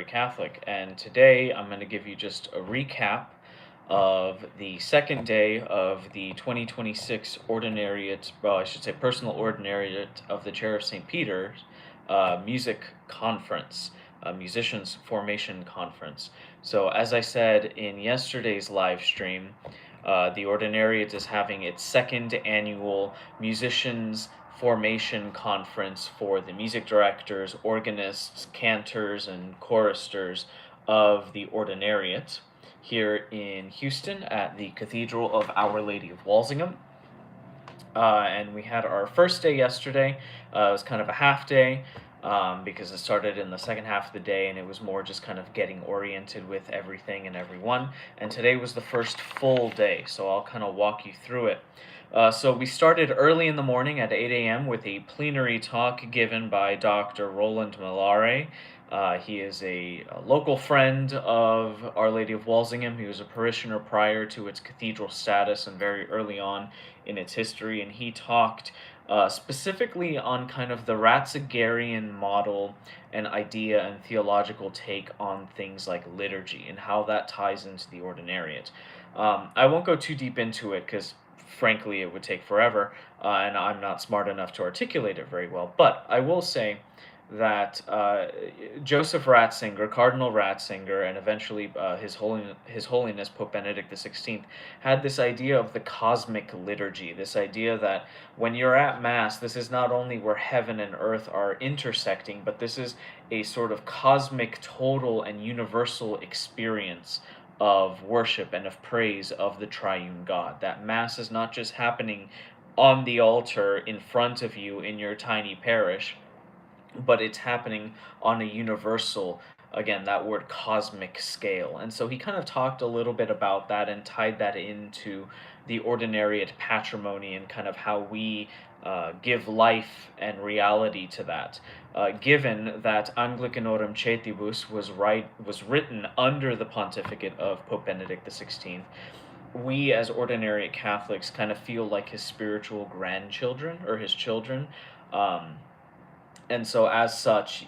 Ordinariate Catholic, and today I'm going to give you just a recap of the second day of the 2026 Ordinariate, well, I should say Personal Ordinariate of the Chair of St. Peter's Music Conference, Musicians Formation Conference. So, as I said in yesterday's live stream, the Ordinariate is having its second annual Musicians Formation Conference for the music directors, organists, cantors, and choristers of the Ordinariate here in Houston at the Cathedral of Our Lady of Walsingham. And we had our first day yesterday. It was kind of a half day because it started in the second half of the day and it was more just kind of getting oriented with everything and everyone. And today was the first full day, so I'll kind of walk you through it. So we started early in the morning at 8 a.m. with a plenary talk given by Dr. Roland Malare. He is a local friend of Our Lady of Walsingham. He was a parishioner prior to its cathedral status and very early on in its history, and he talked specifically on kind of the Ratzigerian model and idea and theological take on things like liturgy and how that ties into the Ordinariate. I won't go too deep into it because frankly it would take forever, and I'm not smart enough to articulate it very well, but I will say that Joseph Ratzinger, Cardinal Ratzinger, and eventually His Holiness Pope Benedict XVI had this idea of the cosmic liturgy, this idea that when you're at Mass, this is not only where heaven and earth are intersecting, but this is a sort of cosmic, total, and universal experience of worship and of praise of the triune God. That Mass is not just happening on the altar in front of you in your tiny parish, but it's happening on a universal, again, that word cosmic scale. And so he kind of talked a little bit about that and tied that into the Ordinariate patrimony and kind of how we give life and reality to that. Given that Anglicanorum Cetibus was written under the pontificate of Pope Benedict XVI, we as Ordinariate Catholics kind of feel like his spiritual grandchildren or his children. And so, as such,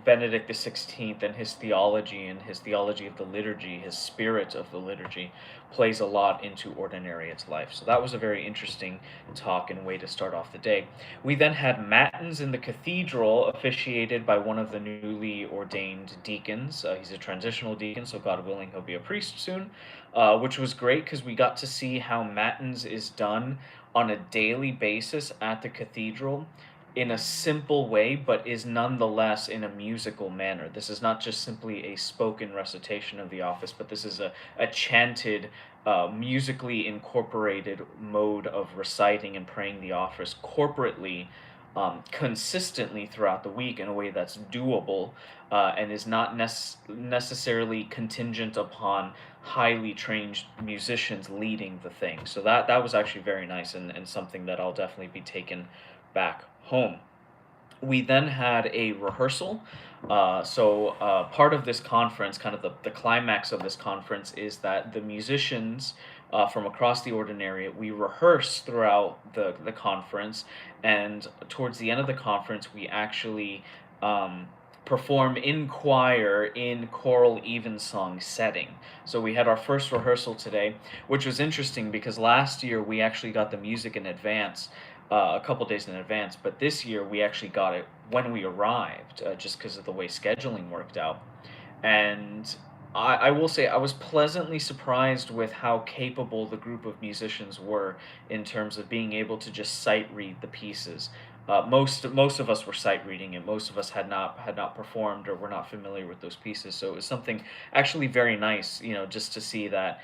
Benedict the XVI and his theology of the liturgy, his spirit of the liturgy, plays a lot into Ordinariate's life. So that was a very interesting talk and way to start off the day. We then had Matins in the cathedral, officiated by one of the newly ordained deacons. He's a transitional deacon, so God willing, he'll be a priest soon, which was great because we got to see how Matins is done on a daily basis at the cathedral in a simple way, but is nonetheless in a musical manner. This is not just simply a spoken recitation of the office, but this is a chanted, musically incorporated mode of reciting and praying the office corporately, consistently throughout the week in a way that's doable and is not necessarily contingent upon highly trained musicians leading the thing. So that was actually very nice and something that I'll definitely be taking back home. We then had a rehearsal. Part of this conference, kind of the climax of this conference, is that the musicians from across the Ordinariate, we rehearse throughout the conference, and towards the end of the conference, we actually perform in choir in choral evensong setting. So we had our first rehearsal today, which was interesting because last year we actually got the music in advance, a couple days in advance, but this year we actually got it when we arrived, just because of the way scheduling worked out. And I will say I was pleasantly surprised with how capable the group of musicians were in terms of being able to just sight read the pieces. Most of us were sight reading it. Most of us had not performed or were not familiar with those pieces. So it was something actually very nice, just to see that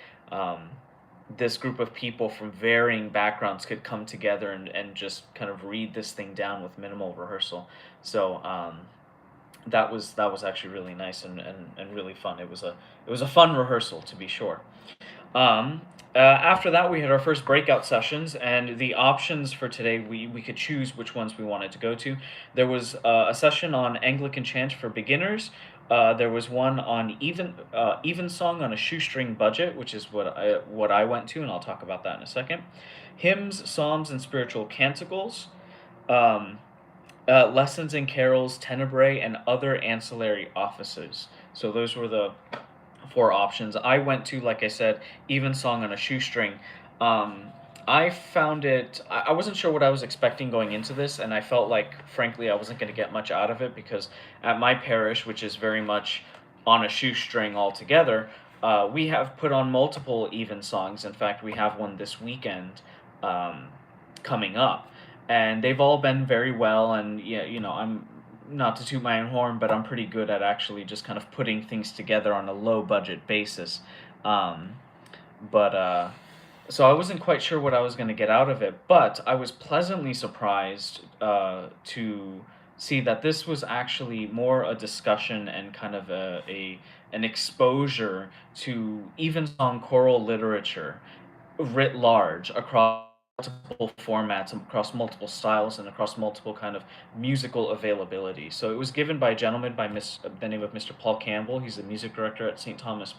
this group of people from varying backgrounds could come together and just kind of read this thing down with minimal rehearsal. So that was actually really nice and really fun. It was a fun rehearsal, to be sure. After that, we had our first breakout sessions, and the options for today, we could choose which ones we wanted to go to. There was a session on Anglican chant for beginners. There was one on evensong on a shoestring budget, which is what I went to, and I'll talk about that in a second. Hymns, psalms, and spiritual canticles. Lessons and carols, tenebrae, and other ancillary offices. So those were the four options. I went to, like I said, even song on a shoestring. Um, I found it. I wasn't sure what I was expecting going into this, and I felt like, frankly, I wasn't going to get much out of it because at my parish, which is very much on a shoestring altogether, we have put on multiple even songs. In fact, we have one this weekend um, coming up, and they've all been very well. And yeah, I'm not to toot my own horn, but I'm pretty good at actually just kind of putting things together on a low budget basis. Um, but so I wasn't quite sure what I was going to get out of it, but I was pleasantly surprised to see that this was actually more a discussion and kind of an exposure to evensong choral literature writ large across multiple formats and across multiple styles and across multiple kind of musical availability. So it was given by a gentleman by the name of Mr. Paul Campbell. He's the music director at St. Thomas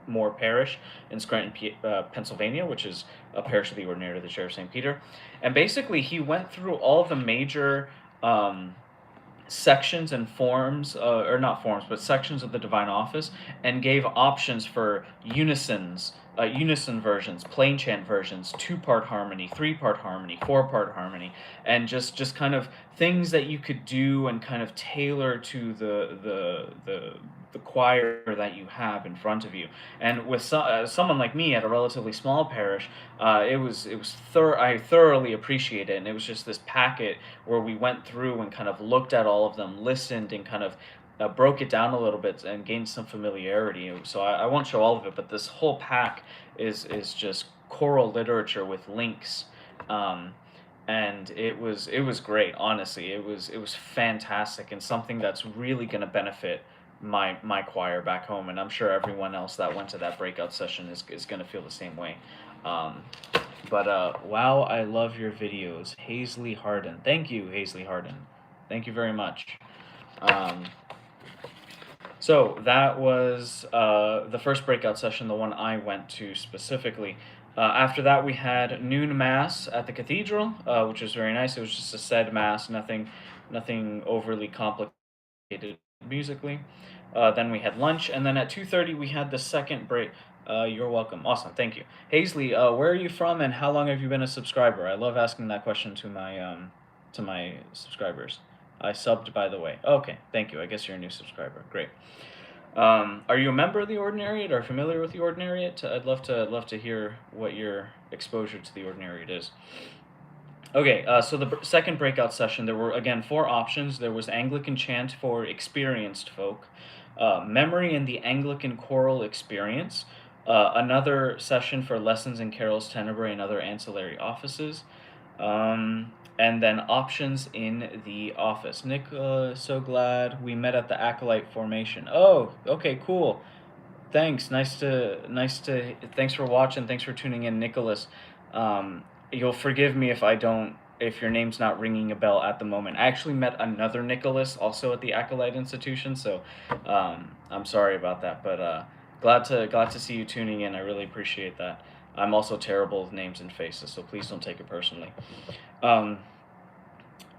More Parish in Scranton, Pennsylvania, which is a parish of the Ordinariate of the Chair of St. Peter. And basically, he went through all the major um, sections and forms, or not forms, but sections of the divine office, and gave options for unison versions, plain chant versions, two-part harmony, three-part harmony, four-part harmony, and just kind of things that you could do and kind of tailor to the choir that you have in front of you. And with someone like me at a relatively small parish, I thoroughly appreciate it, and it was just this packet where we went through and kind of looked at all of them, listened, and kind of broke it down a little bit and gained some familiarity. So I won't show all of it, but this whole pack is just choral literature with links. Um, and it was great. Honestly, it was fantastic and something that's really going to benefit my choir back home, and I'm sure everyone else that went to that breakout session is going to feel the same way. Um, but wow, I love your videos, Hazley Harden. Thank you, Hazley Harden. Thank you very much. Um, so that was the first breakout session, the one I went to specifically. After that, we had noon mass at the cathedral, which was very nice. It was just a said mass, nothing overly complicated musically. Then we had lunch, and then at 2:30 we had the second break. You're welcome. Awesome, thank you, Hazley. Where are you from, and how long have you been a subscriber? I love asking that question to my subscribers. I subbed, by the way. Okay, thank you. I guess you're a new subscriber. Great. Are you a member of the Ordinariate or familiar with the Ordinariate? I'd love to hear what your exposure to the Ordinariate is. Okay, so the second breakout session, there were again four options. There was Anglican chant for experienced folk, memory in the Anglican choral experience, another session for lessons in carols tenebrae and other ancillary offices, and then options in the office. Nick, so glad we met at the Acolyte formation. Oh, okay, cool. Thanks. Thanks for watching. Thanks for tuning in, Nicholas. You'll forgive me if your name's not ringing a bell at the moment. I actually met another Nicholas also at the Acolyte Institution, so I'm sorry about that. But glad to see you tuning in. I really appreciate that. I'm also terrible with names and faces, so please don't take it personally. Um,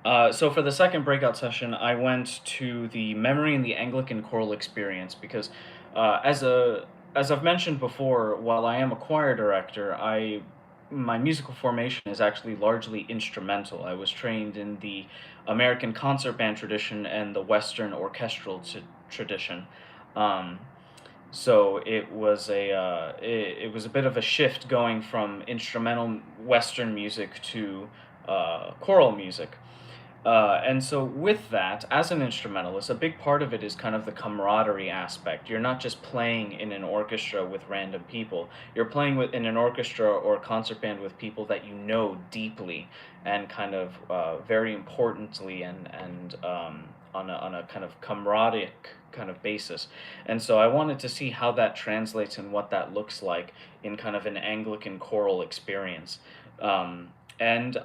so for the second breakout session, I went to the Memory in the Anglican Choral Experience because, as I've mentioned before, while I am a choir director, my musical formation is actually largely instrumental. I was trained in the American concert band tradition and the Western orchestral tradition. Um, so it was a bit of a shift going from instrumental Western music to choral music. And so, with that, as an instrumentalist, a big part of it is kind of the camaraderie aspect. You're not just playing in an orchestra with random people. You're playing in an orchestra or concert band with people that you know deeply and kind of very importantly and on a kind of camaraderie kind of basis. And so, I wanted to see how that translates and what that looks like in kind of an Anglican choral experience. And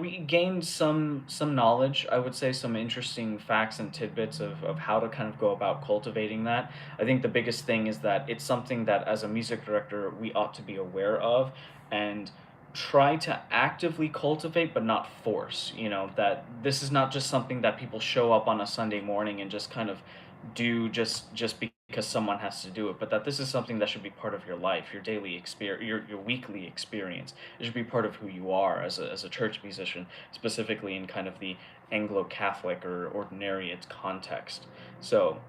we gained some knowledge. I would say some interesting facts and tidbits of how to kind of go about cultivating that. I think the biggest thing is that it's something that as a music director we ought to be aware of and try to actively cultivate but not force. That this is not just something that people show up on a Sunday morning and just kind of do just because someone has to do it, but that this is something that should be part of your life, your daily experience, your weekly experience. It should be part of who you are as a church musician, specifically in kind of the Anglo-Catholic or Ordinariate context. So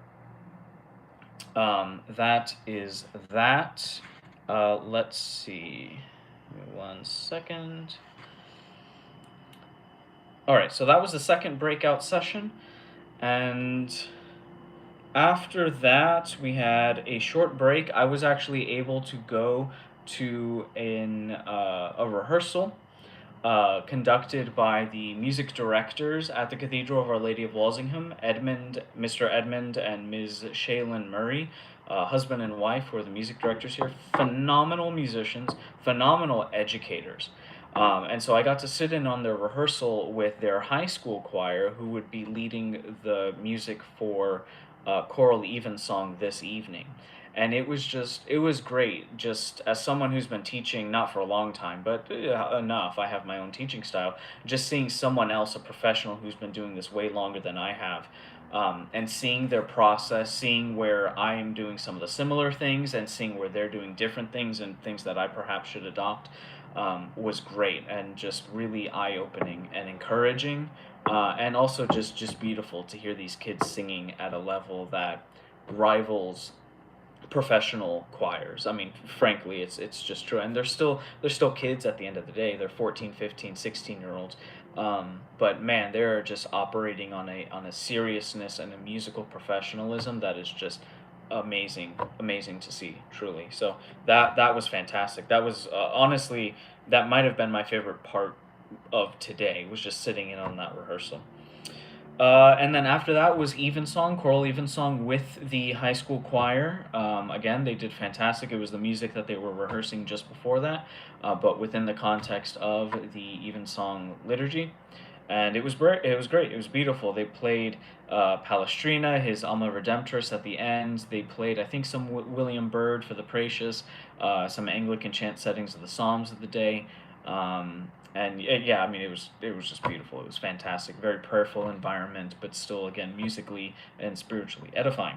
that is that. Let's see. Give me 1 second. All right, so that was the second breakout session, and after that, we had a short break. I was actually able to go to a rehearsal conducted by the music directors at the Cathedral of Our Lady of Walsingham, Mr. Edmund and Ms. Shaylin Murray, husband and wife, who are the music directors here. Phenomenal musicians, phenomenal educators. And so I got to sit in on their rehearsal with their high school choir, who would be leading the music for choral evensong this evening. And it was great. Just as someone who's been teaching, not for a long time, but enough, I have my own teaching style, just seeing someone else, a professional who's been doing this way longer than I have, and seeing their process, seeing where I am doing some of the similar things, and seeing where they're doing different things and things that I perhaps should adopt, was great and just really eye-opening and encouraging, and also just beautiful to hear these kids singing at a level that rivals professional choirs. I mean, frankly, it's just true. And they're still kids at the end of the day. They're 14, 15, 16-year-olds. But man, they're just operating on a seriousness and a musical professionalism that is just amazing to see, truly. So that was fantastic. That was honestly, that might have been my favorite part of today, was just sitting in on that rehearsal. And then after that was evensong, choral evensong with the high school choir. Again, they did fantastic. It was the music that they were rehearsing just before that, but within the context of the evensong liturgy. And it was great. It was great. It was beautiful. They played Palestrina, his Alma Redemptoris at the end. They played, I think, some William Byrd for the Precious, some Anglican chant settings of the Psalms of the day. And yeah, I mean, it was just beautiful. It was fantastic. Very prayerful environment, but still, again, musically and spiritually edifying.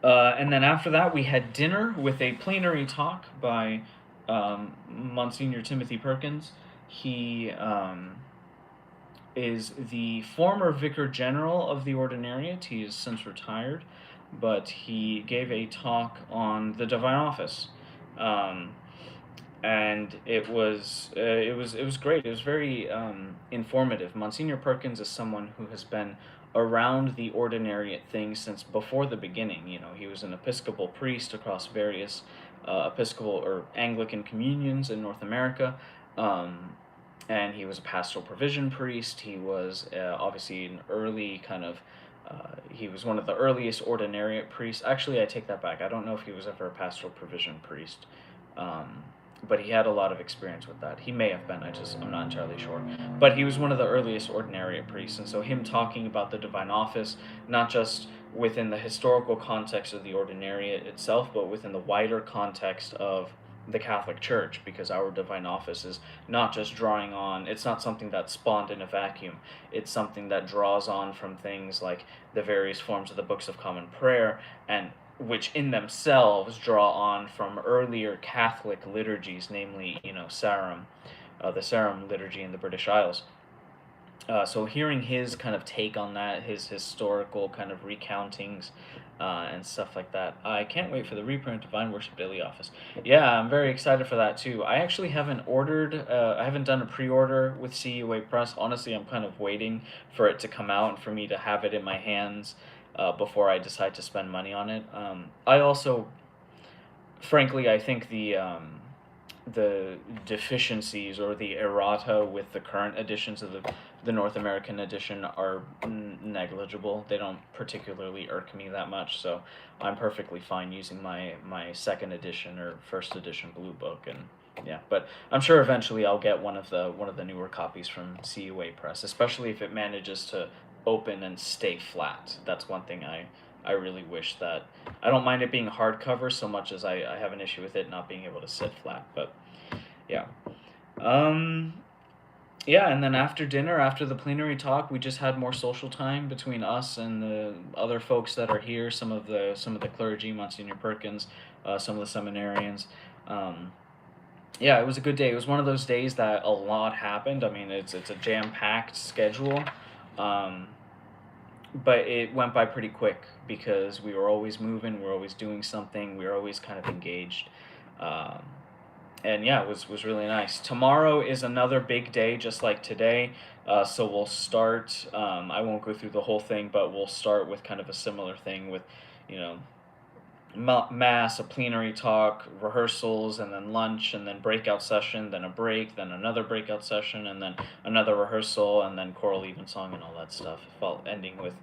And then after that, we had dinner with a plenary talk by Monsignor Timothy Perkins. He is the former Vicar General of the Ordinariate. He is since retired, but he gave a talk on the Divine Office. And it was great. It was very informative. Monsignor Perkins is someone who has been around the Ordinariate thing since before the beginning. You know, he was an Episcopal priest across various Episcopal or Anglican communions in North America, and he was a pastoral provision priest. He was obviously an early kind of. He was one of the earliest Ordinariate priests. Actually, I take that back. I don't know if he was ever a pastoral provision priest. But he had a lot of experience with that. He may have been, I'm not entirely sure. But he was one of the earliest Ordinariate priests, and so him talking about the Divine Office, not just within the historical context of the Ordinariate itself, but within the wider context of the Catholic Church, because our Divine Office is not just drawing on, it's not something that's spawned in a vacuum. It's something that draws on from things like the various forms of the Books of Common Prayer, and which in themselves draw on from earlier Catholic liturgies, namely, Sarum, the Sarum liturgy in the British Isles. So hearing his kind of take on that, his historical kind of recountings, and stuff like that, I can't wait for the reprint of Divine Worship Daily Office. Yeah, I'm very excited for that too. I actually haven't I haven't done a pre-order with CUA Press. Honestly, I'm kind of waiting for it to come out and for me to have it in my hands before I decide to spend money on it. I also, frankly, I think the deficiencies or the errata with the current editions of the North American edition are negligible. They don't particularly irk me that much, so I'm perfectly fine using my second edition or first edition Blue Book. And yeah, but I'm sure eventually I'll get one of the newer copies from CUA Press, especially if it manages to open and stay flat. That's one thing I really wish that. I don't mind it being hardcover so much as I have an issue with it not being able to sit flat, but yeah. Yeah, and then after dinner, after the plenary talk, we just had more social time between us and the other folks that are here. Some of the clergy, Monsignor Perkins, some of the seminarians. Um, yeah, it was a good day. It was one of those days that a lot happened. I mean, it's a jam packed schedule, um, but it went by pretty quick because we were always moving, we were always doing something, we were always kind of engaged. Um, and yeah, it was really nice. Tomorrow is another big day, just like today. So we'll start. I won't go through the whole thing, but we'll start with kind of a similar thing with, you know, mass, a plenary talk, rehearsals, and then lunch, and then breakout session, then a break, then another breakout session, and then another rehearsal, and then choral evensong and all that stuff. Ending with,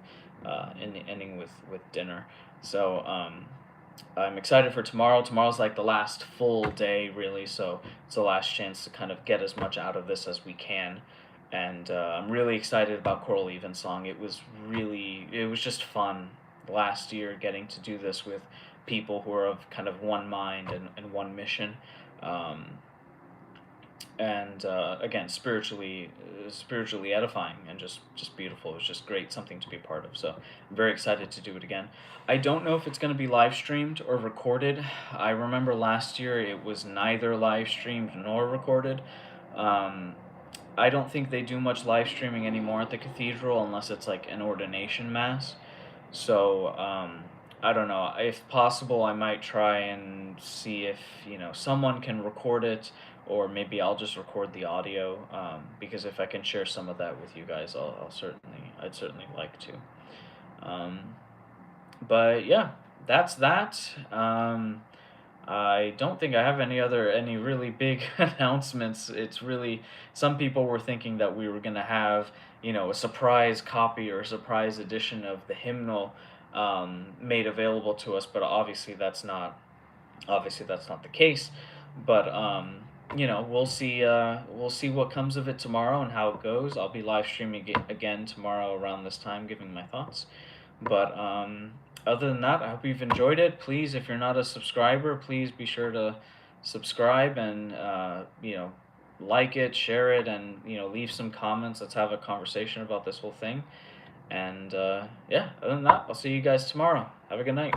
ending with dinner. So I'm excited for tomorrow. Tomorrow's like the last full day, really. So it's the last chance to kind of get as much out of this as we can. And I'm really excited about choral evensong. It was just fun last year getting to do this with people who are of kind of one mind and one mission. Um, and again, spiritually edifying and just beautiful. It was just great, something to be a part of. So I'm very excited to do it again. I don't know if it's going to be live streamed or recorded. I remember last year it was neither live streamed nor recorded. um, I don't think they do much live streaming anymore at the cathedral unless it's like an ordination mass. So I don't know. If possible, I might try and see if someone can record it, or maybe I'll just record the audio. Because if I can share some of that with you guys, I'd certainly like to. Um, but yeah, that's that. I don't think I have any really big announcements. It's really, some people were thinking that we were gonna have a surprise copy or a surprise edition of the hymnal made available to us, but obviously that's not the case. But we'll see what comes of it tomorrow and how it goes. I'll be live streaming again tomorrow around this time, giving my thoughts. But other than that, I hope you've enjoyed it. Please, if you're not a subscriber, please be sure to subscribe and like it, share it, and leave some comments. Let's have a conversation about this whole thing. And yeah, other than that, I'll see you guys tomorrow. Have a good night.